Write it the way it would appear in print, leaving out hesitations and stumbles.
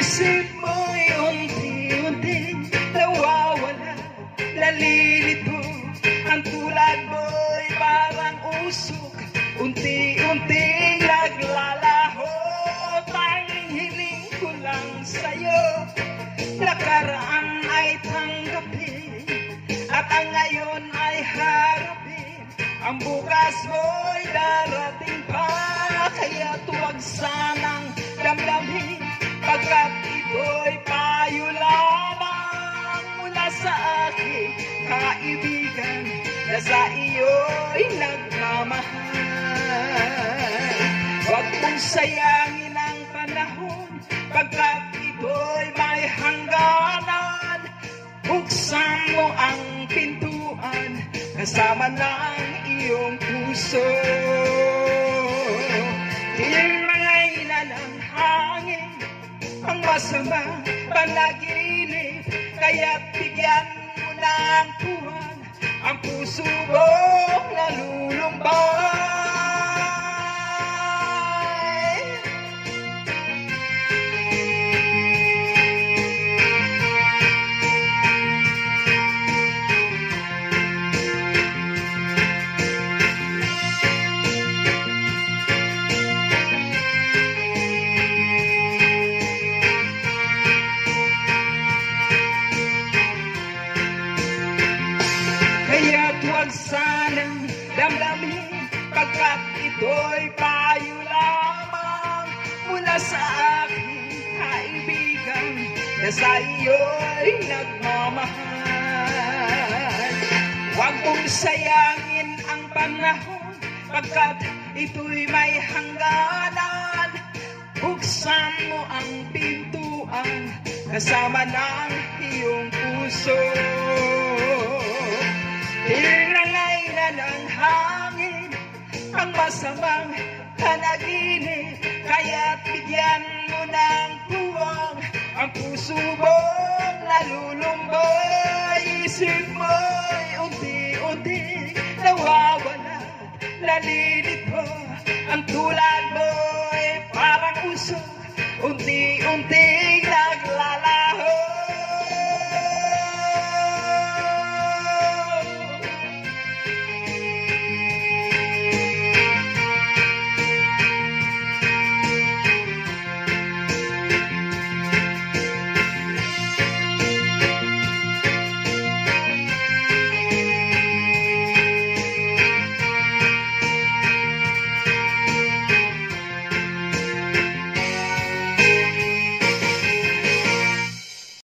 Isip mo'y unti-unting nawawala, nalilito. Ang tulad mo'y parang usok, unti-unting naglalaho. Tanging hiling ko lang sa'yo, nakaraan ay tanggapin, at ang ngayon ay harapin. Ang bukas mo'y darating pa, kaya tuwag sanang damdamin, pagkat ito'y payo lamang mula sa aking kaibigan na sa iyo'y nagmamahal. Huwag mong sayangin ang panahon, pagkat ito'y may hangganan. Buksan mo ang pintuan kasama ng iyong puso. Tingnan ng hangin ang masamang panaginip, kaya't bigyan mo ng puwan ang puso mong nalulumbay. Kaya't huwag sanang damdamin, pagkat ito'y payo lamang mula sa aking kaibigan na sa iyo'y nagmamahal. Huwag mong sayangin ang panahon, pagkat ito'y may hangganan. Buksan mo ang pintuan kasama ng iyong puso. Hinangay na ng hangin ang masamang panaginip, kaya't bigyan mo ng puwang ang puso mong nalulumbay. Isip mo'y unti-unti nawawala, nalilito. Ang tulad mo'y parang usok, unti-unti